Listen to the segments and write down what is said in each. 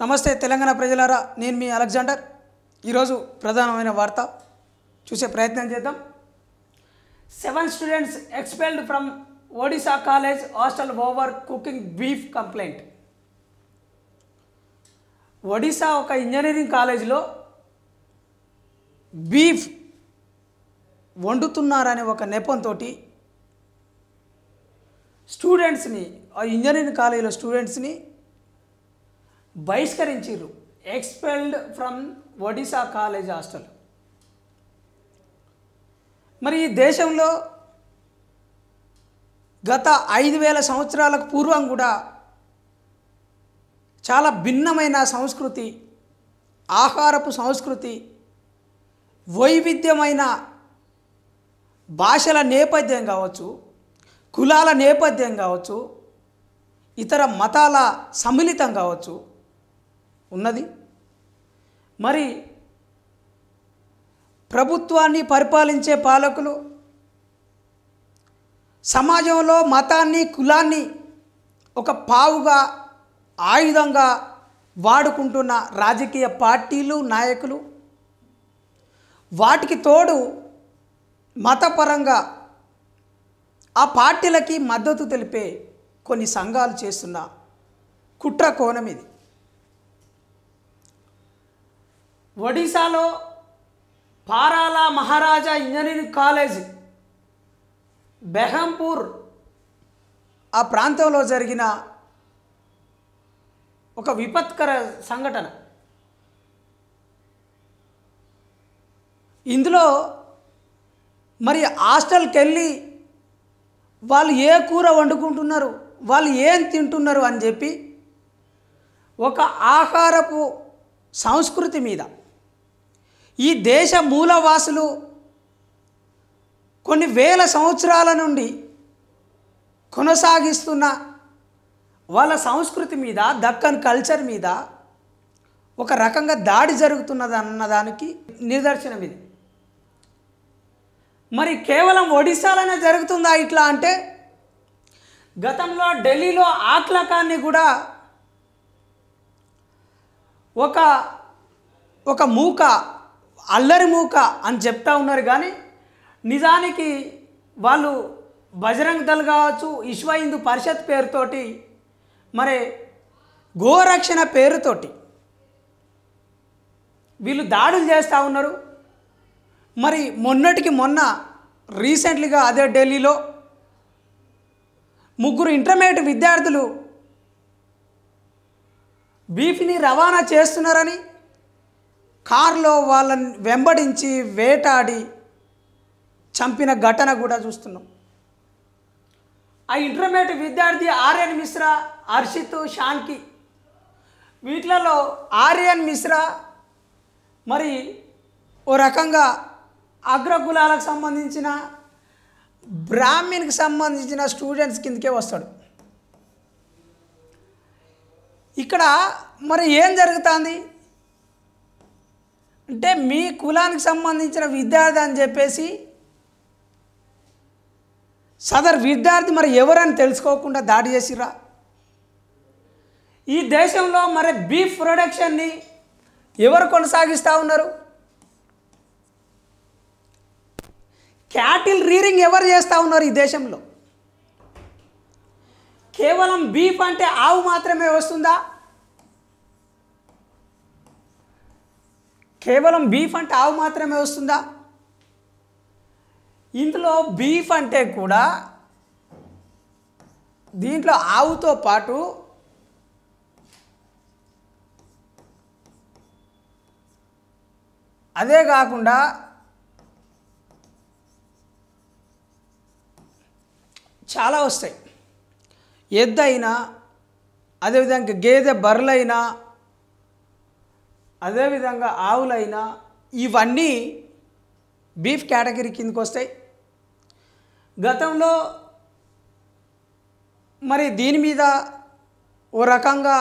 నమస్తే తెలంగాణ ప్రజలారా, నేను మీ అలెగ్జాండర్. ఈరోజు ప్రధానమైన వార్త చూసే ప్రయత్నం చేద్దాం. 7 students expelled from Odisha college hostel over cooking beef complaint. Odisha ఒక ఇంజనీరింగ్ కాలేజీలో బీఫ్ వండుతున్నారనే ఒక నెపంతో స్టూడెంట్స్ని, ఆ ఇంజనీరింగ్ కాలేజీలో స్టూడెంట్స్ని బహిష్కరించారు. Expelled from Odisha college hostel. మరి ఈ దేశంలో గత 5000 సంవత్సరాలకు పూర్వం కూడా చాలా భిన్నమైన సంస్కృతి, ఆహారపు సంస్కృతి, వైవిధ్యమైన భాషల నేపథ్యం కావచ్చు, కులాల నేపథ్యం కావచ్చు, ఇతర మతాల సమ్మిళితం కావచ్చు ఉన్నది. మరి ప్రభుత్వాన్ని పరిపాలించే పాలకులు సమాజంలో మతాన్ని, కులాన్ని ఒక పావుగా, ఆయుధంగా వాడుకుంటున్న రాజకీయ పార్టీలు, నాయకులు, వాటికి తోడు మతపరంగా ఆ పార్టీలకి మద్దతు తెలిపే కొన్ని సంఘాలు చేస్తున్న కుట్ర కోణం ఇది. ఒడిశాలో పారాల మహారాజా ఇంజనీరింగ్ కాలేజ్ బెహంపూర్ ఆ ప్రాంతంలో జరిగిన ఒక విపత్కర సంఘటన. ఇందులో మరి హాస్టల్కి వెళ్ళి వాళ్ళు ఏ కూర వండుకుంటున్నారు, వాళ్ళు ఏం తింటున్నారు అని చెప్పి ఒక ఆహారపు సంస్కృతి మీద ఈ దేశ మూలవాసులు కొన్ని వేల సంవత్సరాల నుండి కొనసాగిస్తున్న వాళ్ళ సంస్కృతి మీద, దక్కన్ కల్చర్ మీద ఒక రకంగా దాడి జరుగుతున్నది అన్నదానికి నిదర్శనం ఇది. మరి కేవలం ఒడిశాలోనే జరుగుతుందా ఇట్లా అంటే, గతంలో ఢిల్లీలో ఆక్లకాన్ని కూడా ఒక మూక, అల్లరి మూక అని చెప్తా ఉన్నారు. కానీ నిజానికి వాళ్ళు బజరంగ్ దళ్ కావచ్చు, విశ్వ హిందూ పరిషత్ పేరుతోటి, మరి గోరక్షణ పేరుతోటి వీళ్ళు దాడులు చేస్తూ ఉన్నారు. మరి మొన్నటికి మొన్న రీసెంట్లీగా అదే ఢిల్లీలో 3 ఇంటర్మీడియట్ విద్యార్థులు బీఫ్ని రవాణా చేస్తున్నారని కారులో వాళ్ళని వెంబడించి వేటాడి చంపిన ఘటన కూడా చూస్తున్నాం. ఆ ఇంటర్మీడియట్ విద్యార్థి ఆర్యన్ మిశ్రా, హర్షిత్, షాన్కి, వీటిలలో ఆర్యన్ మిశ్రా మరి ఓ రకంగా అగ్రకులాలకు సంబంధించిన, బ్రాహ్మణ్కి సంబంధించిన స్టూడెంట్స్ కిందకే వస్తాడు. ఇక్కడ మరి ఏం జరుగుతుంది అంటే, మీ కులానికి సంబంధించిన విద్యార్థి అని చెప్పేసి సదర్ విద్యార్థి మరి ఎవరని తెలుసుకోకుండా దాడి చేసిరా. ఈ దేశంలో మరి బీఫ్ ప్రొడక్షన్ని ఎవరు కొనసాగిస్తూ ఉన్నారు? క్యాటిల్ రీరింగ్ ఎవరు చేస్తూ ఉన్నారు ఈ దేశంలో? కేవలం బీఫ్ అంటే ఆవు మాత్రమే వస్తుందా? కేవలం బీఫ్ అంటే ఆవు మాత్రమే వస్తుందా? ఇందులో బీఫ్ అంటే కూడా దీంట్లో ఆవుతో పాటు అదే కాకుండా చాలా వస్తాయి. ఎద్దైనా, అదేవిధంగా గేదె, బర్రెలైనా, అదేవిధంగా ఆవులైనా, ఇవన్నీ బీఫ్ కేటగిరీ కిందకు వస్తాయి. గతంలో మరి దీని మీద ఓ రకంగా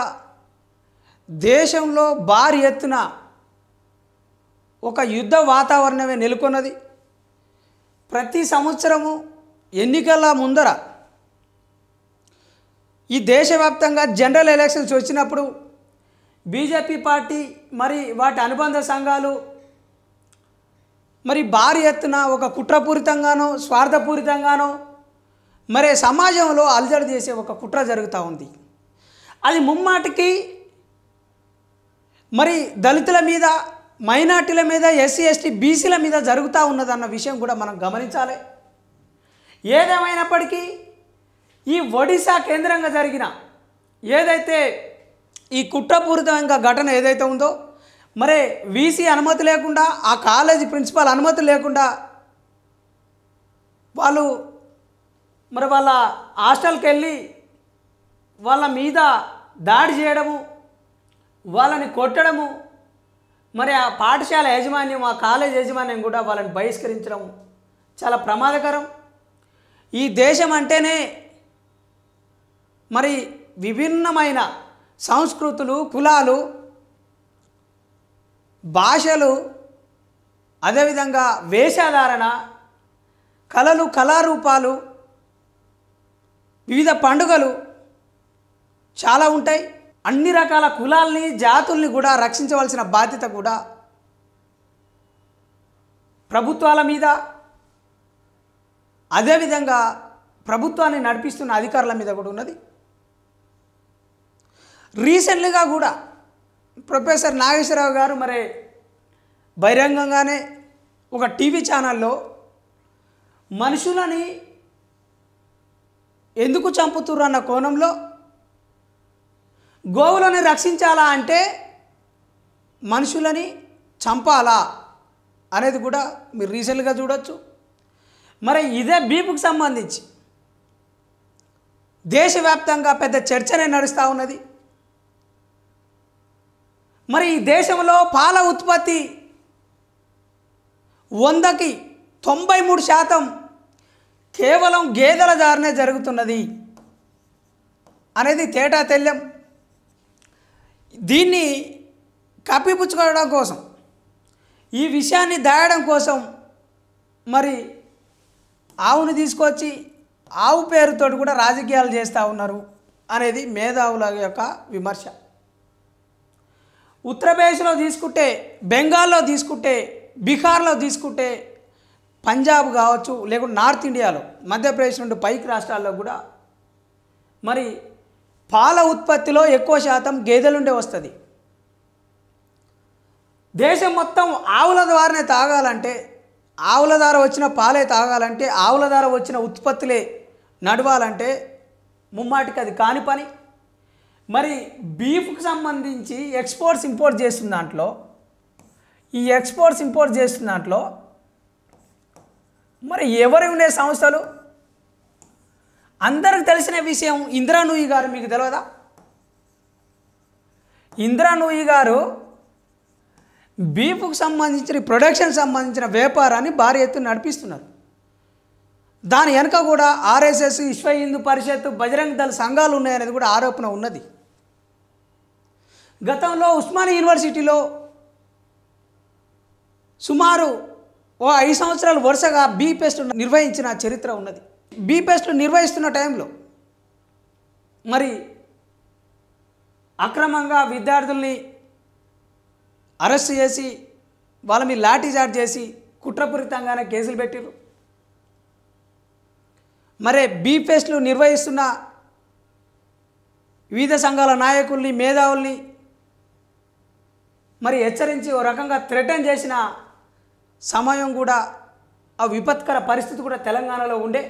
దేశంలో భారీ ఎత్తున ఒక యుద్ధ వాతావరణమే నెలకొన్నది. ప్రతి సంవత్సరము ఎన్నికల ముందర ఈ దేశవ్యాప్తంగా జనరల్ ఎలక్షన్స్ వచ్చినప్పుడు బీజేపీ పార్టీ మరి వాటి అనుబంధ సంఘాలు మరి భారీ ఎత్తున ఒక కుట్రపూరితంగానో స్వార్థపూరితంగానో మరి సమాజంలో అలజడి చేసే ఒక కుట్ర జరుగుతూ ఉంది. అది ముమ్మాటికి మరి దళితుల మీద, మైనార్టీల మీద, ఎస్సీ ఎస్టీ బీసీల మీద జరుగుతూ ఉన్నదన్న విషయం కూడా మనం గమనించాలి. ఏదేమైనప్పటికీ ఈ ఒడిశా కేంద్రంగా జరిగిన ఏదైతే ఈ కుట్రపూరితంగా ఘటన ఏదైతే ఉందో, మరి వీసీ అనుమతి లేకుండా, ఆ కాలేజీ ప్రిన్సిపాల్ అనుమతి లేకుండా వాళ్ళు మరి వాళ్ళ హాస్టల్కి వెళ్ళి వాళ్ళ మీద దాడి చేయడము, వాళ్ళని కొట్టడము, మరి ఆ పాఠశాల యాజమాన్యం, ఆ కాలేజ్ యాజమాన్యం కూడా వాళ్ళని బహిష్కరించడం చాలా ప్రమాదకరం. ఈ దేశం అంటేనే మరి విభిన్నమైన సంస్కృతులు, కులాలు, భాషలు, అదేవిధంగా వేషధారణ, కళలు, కళారూపాలు, వివిధ పండుగలు చాలా ఉంటాయి. అన్ని రకాల కులాల్ని, జాతుల్ని కూడా రక్షించవలసిన బాధ్యత కూడా ప్రభుత్వాల మీద, అదేవిధంగా ప్రభుత్వాన్ని నడిపిస్తున్న అధికారుల మీద కూడా ఉన్నది. రీసెంట్లీగా కూడా ప్రొఫెసర్ నాగేశ్వరరావు గారు మరి బహిరంగంగానే ఒక టీవీ ఛానల్లో మనుషులని ఎందుకు చంపుతుర్రు అన్న కోణంలో గోవులను రక్షించాలా అంటే మనుషులని చంపాలా అనేది కూడా మీరు రీసెంట్గా చూడొచ్చు. మరి ఇదే బీపుకు సంబంధించి దేశవ్యాప్తంగా పెద్ద చర్చనే నడుస్తూ ఉన్నది. మరి ఈ దేశంలో పాల ఉత్పత్తి 100కి 93% కేవలం గేదెల ద్వారానే జరుగుతున్నది అనేది తేటా తెల్లం. దీన్ని కప్పిపుచ్చుకోవడం కోసం, ఈ విషయాన్ని దాయడం కోసం మరి ఆవును తీసుకొచ్చి ఆవు పేరుతో కూడా రాజకీయాలు చేస్తూ ఉన్నారు అనేది మేధావుల యొక్క విమర్శ. ఉత్తరప్రదేశ్లో తీసుకుంటే, బెంగాల్లో తీసుకుంటే, బీహార్లో తీసుకుంటే, పంజాబ్ కావచ్చు, లేకుంటే నార్త్ ఇండియాలో మధ్యప్రదేశ్ నుండి పైకి రాష్ట్రాల్లో కూడా మరి పాల ఉత్పత్తిలో ఎక్కువ శాతం గేదెలుండే వస్తుంది. దేశం మొత్తం ఆవుల ద్వారానే తాగాలంటే, ఆవుల ద్వారా వచ్చిన పాలే తాగాలంటే, ఆవుల ద్వారా వచ్చిన ఉత్పత్తులే నడవాలంటే ముమ్మాటికి అది కాని పని. మరి బీఫ్కి సంబంధించి ఎక్స్పోర్ట్స్ ఇంపోర్ట్ చేస్తున్న దాంట్లో, ఈ ఎక్స్పోర్ట్స్ ఇంపోర్ట్ చేస్తున్న దాంట్లో మరి ఎవరు ఉండే సంస్థలు? అందరికి తెలిసిన విషయం ఇందిరా నూయి గారు, మీకు తెలియదా? ఇందిరా నూయి గారు బీఫ్కు సంబంధించిన ప్రొడక్షన్ సంబంధించిన వ్యాపారాన్ని భారీ ఎత్తున నడిపిస్తున్నారు. దాని వెనుక కూడా ఆర్ఎస్ఎస్, విశ్వ హిందూ పరిషత్, బజరంగ్ దళ సంఘాలు ఉన్నాయనేది కూడా ఆరోపణ ఉన్నది. గతంలో ఉస్మానియా యూనివర్సిటీలో సుమారు 5 సంవత్సరాలు వరుసగా బీ పెస్ట్ నిర్వహించిన చరిత్ర ఉన్నది. బీ పెస్ట్ నిర్వహిస్తున్న టైంలో మరి అక్రమంగా విద్యార్థుల్ని అరెస్ట్ చేసి వాళ్ళ మీద లాఠీ చార్జ్ చేసి కుట్రపూరితంగానే కేసులు పెట్టిర్రు. మరి బీ పెస్ట్లు నిర్వహిస్తున్న వివిధ సంఘాల నాయకుల్ని, మేధావుల్ని మరి హెచ్చరించి ఓ రకంగా థ్రెటన్ చేసిన సమయం కూడా, ఆ విపత్కర పరిస్థితి కూడా తెలంగాణలో ఉండే.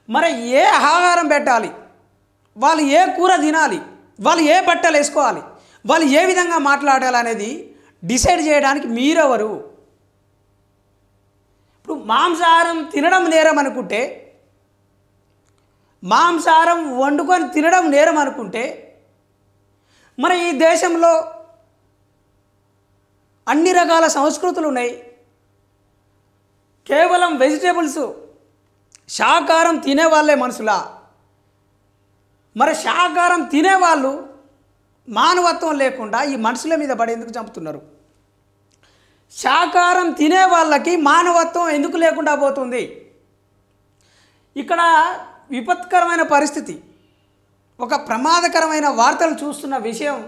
మరి ఏ ఆహారం పెట్టాలి, వాళ్ళు ఏ కూర తినాలి, వాళ్ళు ఏ బట్టలు వేసుకోవాలి, వాళ్ళు ఏ విధంగా మాట్లాడాలనేది డిసైడ్ చేయడానికి మీరెవరు? ఇప్పుడు మాంసాహారం తినడం నేరం అనుకుంటే, మాంసాహారం వండుకొని తినడం నేరం అనుకుంటే, మరి ఈ దేశంలో అన్ని రకాల సంస్కృతులు ఉన్నాయి. కేవలం వెజిటేబుల్స్, శాకాహారం తినేవాళ్ళే మనుషులా? మరి శాకాహారం తినేవాళ్ళు మానవత్వం లేకుండా ఈ మనుషుల మీద పడి ఎందుకు చంపుతున్నారు? శాకాహారం తినే వాళ్ళకి మానవత్వం ఎందుకు లేకుండా పోతుంది? ఇక్కడ విపత్కరమైన పరిస్థితి. ఒక ప్రమాదకరమైన వార్తలు చూస్తున్న విషయం,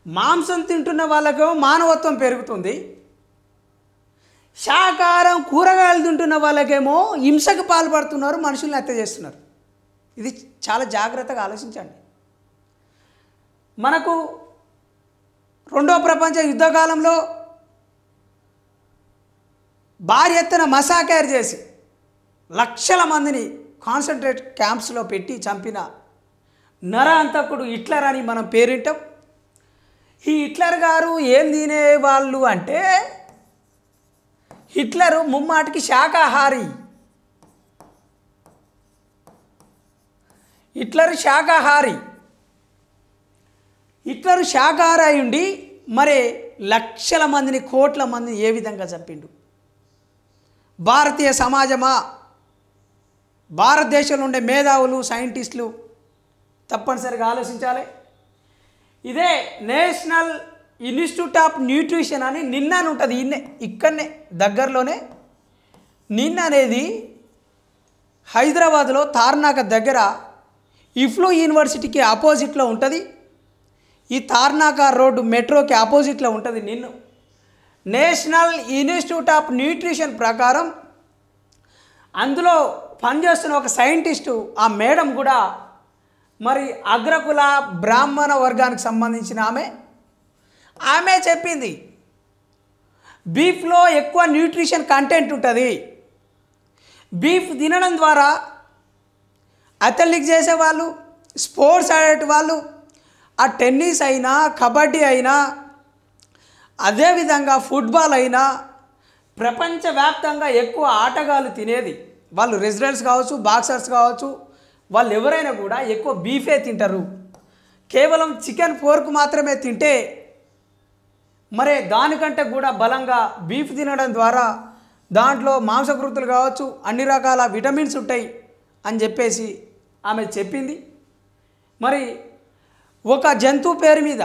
మాంసం తింటున్న వాళ్ళకేమో మానవత్వం పెరుగుతుంది, శాకాహారం కూరగాయలు తింటున్న వాళ్ళకేమో హింసకు పాల్పడుతున్నారు, మనుషుల్ని హత్య చేస్తున్నారు. ఇది చాలా జాగ్రత్తగా ఆలోచించండి. మనకు రెండో ప్రపంచ యుద్ధకాలంలో భారీ ఎత్తున మసాకర్ చేసి లక్షల మందిని కాన్సన్ట్రేట్ క్యాంప్స్లో పెట్టి చంపిన నరహంతకుడు హిట్లర్ అని మనం పేరింటాం. ఈ హిట్లర్ గారు ఏం తినేవాళ్ళు అంటే, హిట్లరు ముమ్మాటికి శాకాహారి. హిట్లరు శాకాహారి అయి ఉండి మరి లక్షల మందిని, కోట్ల మందిని ఏ విధంగా చంపిండు? భారతీయ సమాజమా, భారతదేశంలో ఉండే మేధావులు, సైంటిస్టులు తప్పనిసరిగా ఆలోచించాలి. ఇదే నేషనల్ ఇన్స్టిట్యూట్ ఆఫ్ న్యూట్రిషన్ అని నిన్న అని ఉంటుంది, ఇక్కడనే దగ్గరలోనే. నిన్న అనేది హైదరాబాద్లో తార్నాక దగ్గర ఇఫ్లూ యూనివర్సిటీకి ఆపోజిట్లో ఉంటుంది. ఈ తార్నాక రోడ్డు మెట్రోకి ఆపోజిట్లో ఉంటుంది. నిన్ను నేషనల్ ఇన్స్టిట్యూట్ ఆఫ్ న్యూట్రిషన్ ప్రకారం అందులో పనిచేస్తున్న ఒక సైంటిస్టు, ఆ మేడం కూడా మరి అగ్రకుల బ్రాహ్మణ వర్గానికి సంబంధించిన ఆమె చెప్పింది, బీఫ్లో ఎక్కువ న్యూట్రిషన్ కంటెంట్ ఉంటుంది. బీఫ్ తినడం ద్వారా అథ్లెటిక్స్ చేసేవాళ్ళు, స్పోర్ట్స్ ఆడే వాళ్ళు, ఆ టెన్నిస్ అయినా, కబడ్డీ అయినా, అదేవిధంగా ఫుట్బాల్ అయినా, ప్రపంచవ్యాప్తంగా ఎక్కువ ఆటగాళ్ళు తినేది, వాళ్ళు రెసిడెంట్స్ కావచ్చు, బాక్సర్స్ కావచ్చు, వాళ్ళు ఎవరైనా కూడా ఎక్కువ బీఫే తింటారు. కేవలం చికెన్, పోర్క్ మాత్రమే తింటే మరి దానికంటే కూడా బలంగా బీఫ్ తినడం ద్వారా దాంట్లో మాంసకృతులు కావచ్చు, అన్ని రకాల విటమిన్స్ ఉంటాయి అని చెప్పేసి ఆమె చెప్పింది. మరి ఒక జంతువు పేరు మీద,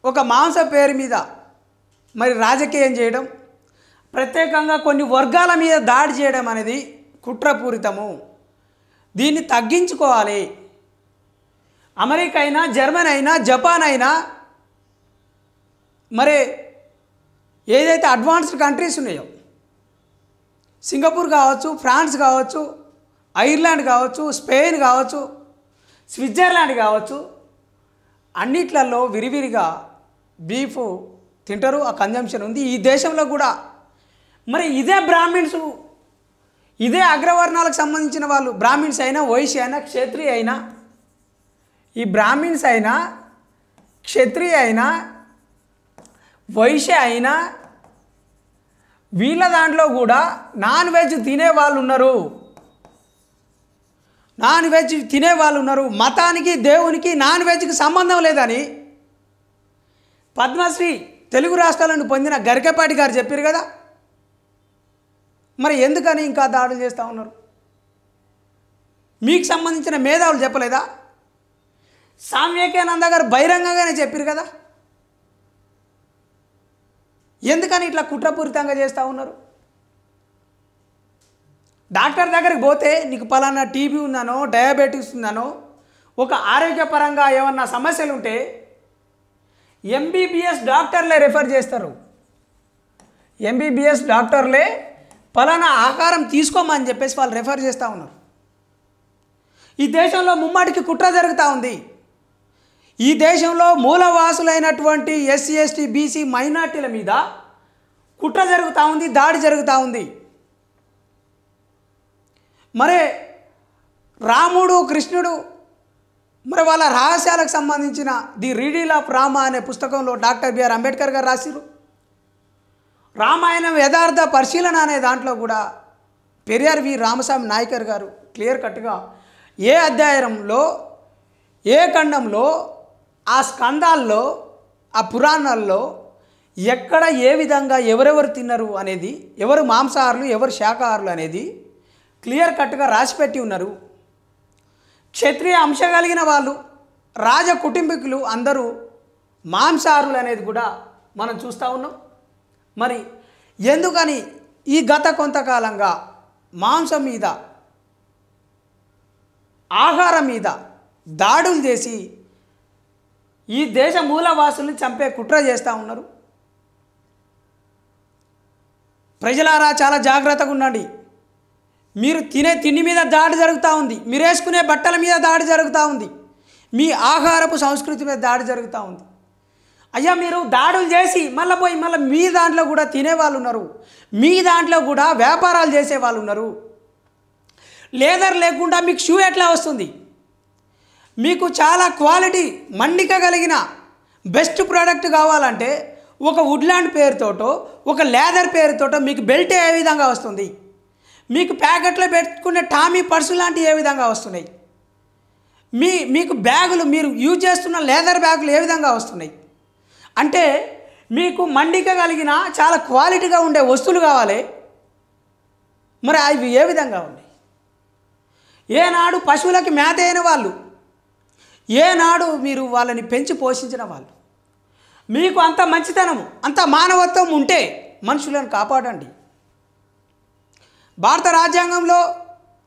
ఒక మాంస పేరు మీద మరి రాజకీయం చేయడం, ప్రత్యేకంగా కొన్ని వర్గాల మీద దాడి చేయడం అనేది కుట్రపూరితము. దీన్ని తగ్గించుకోవాలి. అమెరికా అయినా, జర్మనీ అయినా, జపాన్ అయినా, మరి ఏదైతే అడ్వాన్స్డ్ కంట్రీస్ ఉన్నాయో, సింగపూర్ కావచ్చు, ఫ్రాన్స్ కావచ్చు, ఐర్లాండ్ కావచ్చు, స్పెయిన్ కావచ్చు, స్విట్జర్లాండ్ కావచ్చు, అన్నిట్లలో విరివిరిగా బీఫ్ తింటారు. ఆ కన్జంప్షన్ ఉంది. ఈ దేశంలో కూడా మరి ఇదే బ్రాహ్మిన్స్, ఇదే అగ్రవర్ణాలకు సంబంధించిన వాళ్ళు, బ్రాహ్మిన్స్ అయినా, వైశ్య అయినా, క్షత్రియ అయినా, ఈ బ్రాహ్మిన్స్ అయినా, క్షత్రియ అయినా, వైశ్య అయినా, వీళ్ళ దాంట్లో కూడా నాన్ వెజ్ తినేవాళ్ళు ఉన్నారు. మతానికి, దేవునికి నాన్ వెజ్కి సంబంధం లేదని పద్మశ్రీ తెలుగు రాష్ట్రాలను పొందిన గరికపాటి గారు చెప్పారు కదా. మరి ఎందుకని ఇంకా దాడులు చేస్తూ ఉన్నారు? మీకు సంబంధించిన మేధావులు చెప్పలేదా? స్వామి వివేకానంద గారు బహిరంగంగానే చెప్పారు కదా. ఎందుకని ఇట్లా కుట్రపూరితంగా చేస్తూ ఉన్నారు? డాక్టర్ దగ్గరికి పోతే నీకు పలానా టీబీ ఉందనో, డయాబెటీస్ ఉందనో, ఒక ఆరోగ్యపరంగా ఏమన్నా సమస్యలు ఉంటే ఎంబీబీఎస్ డాక్టర్లే రెఫర్ చేస్తారు. ఎంబీబీఎస్ డాక్టర్లే పలానా ఆహారం తీసుకోమని చెప్పేసి వాళ్ళు రెఫర్ చేస్తూ ఉన్నారు. ఈ దేశంలో ముమ్మాటికి కుట్ర జరుగుతూ ఉంది. ఈ దేశంలో మూలవాసులైనటువంటి ఎస్సీ, ఎస్టీ, బీసీ మైనార్టీల మీద కుట్ర జరుగుతూ ఉంది, దాడి జరుగుతూ ఉంది. మరి రాముడు, కృష్ణుడు, మరి వాళ్ళ రహస్యాలకు సంబంధించిన ది రీడిల్ ఆఫ్ రామ అనే పుస్తకంలో డాక్టర్ బిఆర్ అంబేద్కర్ గారు రాసిరు. రామాయణం యథార్థ పరిశీలన అనే దాంట్లో కూడా పెరియార్ వి రామస్వామి నాయకర్ గారు క్లియర్ కట్గా ఏ అధ్యాయంలో, ఏ ఖండంలో, ఆ స్కందాల్లో, ఆ పురాణాల్లో ఎక్కడ ఏ విధంగా ఎవరెవరు తిన్నారు అనేది, ఎవరు మాంసాహారులు, ఎవరు శాకాహారులు అనేది క్లియర్ కట్గా రాసిపెట్టి ఉన్నారు. క్షత్రియ అంశ కలిగిన వాళ్ళు, రాజ కుటుంబీకులు అందరూ మాంసాహారులు అనేది కూడా మనం చూస్తూ ఉన్నాం. మరి ఎందుకని ఈ గత కొంతకాలంగా మాంసం మీద, ఆహారం మీద దాడులు చేసి ఈ దేశ మూలవాసుల్ని చంపే కుట్ర చేస్తూ ఉన్నారు. ప్రజలారా చాలా జాగ్రత్తగా ఉండండి. మీరు తినే తిండి మీద దాడి జరుగుతూ ఉంది, మీరు వేసుకునే బట్టల మీద దాడి జరుగుతూ ఉంది, మీ ఆహారపు సంస్కృతి మీద దాడి జరుగుతూ ఉంది. అయ్యా మీరు దాడులు చేసి మళ్ళీ పోయి మళ్ళీ మీ దాంట్లో కూడా తినేవాళ్ళు ఉన్నారు, మీ దాంట్లో కూడా వ్యాపారాలు చేసేవాళ్ళు ఉన్నారు. లేదర్ లేకుండా మీకు షూ ఎట్లా వస్తుంది? మీకు చాలా క్వాలిటీ మన్నిక కలిగిన బెస్ట్ ప్రోడక్ట్ కావాలంటే ఒక వుడ్లాండ్ పేరుతోటో ఒక లేదర్ పేరుతోటో మీకు బెల్ట్ ఏ విధంగా వస్తుంది? మీకు ప్యాకెట్లో పెట్టుకునే టామీ పర్సు లాంటివి ఏ విధంగా వస్తున్నాయి? మీకు బ్యాగులు మీరు యూజ్ చేస్తున్న లేదర్ బ్యాగులు ఏ విధంగా వస్తున్నాయి? అంటే మీకు మన్నిక కలిగిన చాలా క్వాలిటీగా ఉండే వస్తువులు కావాలి. మరి అవి ఏ విధంగా ఉన్నాయి? ఏనాడు పశువులకి మేత అయిన వాళ్ళు, ఏనాడు మీరు వాళ్ళని పెంచి పోషించిన వాళ్ళు, మీకు అంత మంచితనం అంత మానవత్వం ఉంటే మనుషులను కాపాడండి. భారత రాజ్యాంగంలో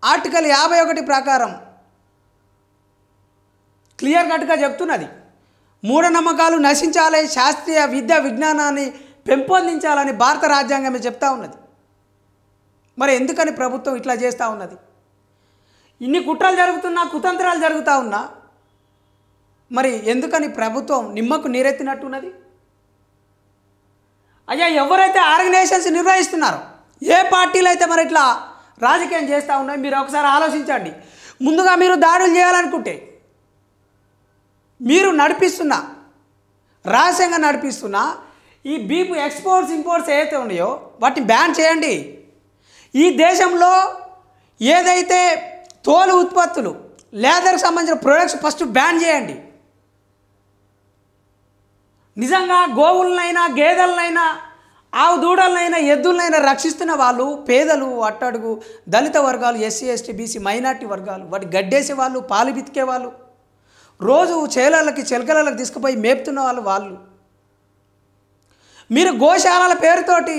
ఆర్టికల్ 51 ప్రకారం క్లియర్ కట్గా చెప్తున్నది, మూఢనమ్మకాలు నశించాలి, శాస్త్రీయ విద్య విజ్ఞానాన్ని పెంపొందించాలని భారత రాజ్యాంగమే చెప్తా ఉన్నది. మరి ఎందుకని ప్రభుత్వం ఇట్లా చేస్తూ ఉన్నది? ఇన్ని కుట్రలు జరుగుతున్నా, కుతంత్రాలు జరుగుతూ ఉన్నా మరి ఎందుకని ప్రభుత్వం నిమ్మకు నీరెత్తినట్టున్నది? అయ్యా ఎవరైతే ఆర్గనైజేషన్స్ నిర్వహిస్తున్నారో, ఏ పార్టీలు అయితే మరి ఇట్లా రాజకీయం చేస్తూ ఉన్నాయో మీరు ఒకసారి ఆలోచించండి. ముందుగా మీరు దాడులు చేయాలనుకుంటే మీరు నడిపిస్తున్న రహస్యంగా నడిపిస్తున్న ఈ బీప్ ఎక్స్పోర్ట్స్ ఇంపోర్ట్స్ ఏవైతే ఉన్నాయో వాటిని బ్యాన్ చేయండి. ఈ దేశంలో ఏదైతే తోలు ఉత్పత్తులు లేదర్కి సంబంధించిన ప్రొడక్ట్స్ ఫస్ట్ బ్యాన్ చేయండి. నిజంగా గోవులనైనా గేదెలనైనా ఆవు దూడలనైనా ఎద్దులనైనా రక్షిస్తున్న వాళ్ళు పేదలు, అట్టడుగు దళిత వర్గాలు, ఎస్సీ ఎస్టీ బీసీ మైనార్టీ వర్గాలు, వాటి గడ్డేసే వాళ్ళు, పాలు బితికే వాళ్ళు, రోజు చేలలకి చిలకలకి తీసుకుపోయి మేపుతున్న వాళ్ళు. మీరు గోశాలల పేరుతోటి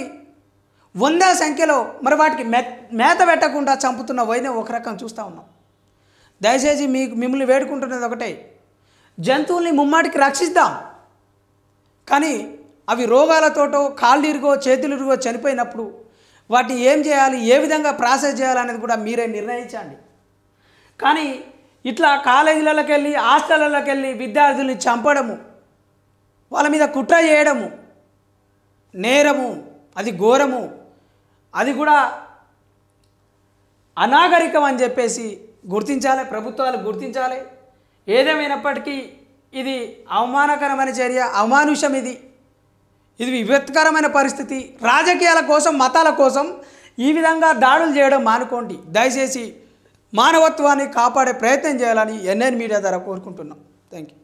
వందల సంఖ్యలో మరి వాటికి మేత పెట్టకుండా చంపుతున్న వైద్యం ఒక రకం చూస్తూ ఉన్నాం. దయచేసి మిమ్మల్ని వేడుకుంటున్నది ఒకటే, జంతువుల్ని ముమ్మాటికి రక్షిద్దాం. కానీ అవి రోగాలతోటో కాళ్ళు ఇరుగో చేతులు ఇరుగో చనిపోయినప్పుడు వాటిని ఏం చేయాలి, ఏ విధంగా ప్రాసెస్ చేయాలనేది కూడా మీరే నిర్ణయించండి. కానీ ఇట్లా కాలేజీలకి వెళ్ళి హాస్టళ్ళకి వెళ్ళి విద్యార్థుల్ని చంపడము, వాళ్ళ మీద కుట్ర చేయడము నేరము, అది ఘోరము, అది కూడా అనాగరికం అని చెప్పేసి గుర్తించాలి, ప్రభుత్వాలు గుర్తించాలి. ఏదేమైనప్పటికీ ఇది అవమానకరమైన చర్య, అమానుషం. ఇది విపత్కరమైన పరిస్థితి. రాజకీయాల కోసం, మతాల కోసం ఈ విధంగా దాడులు చేయడం మానుకోండి. దయచేసి మానవత్వాన్ని కాపాడే ప్రయత్నం చేయాలని ఎన్ఎన్ మీడియా ద్వారా కోరుకుంటున్నాం. Thank you.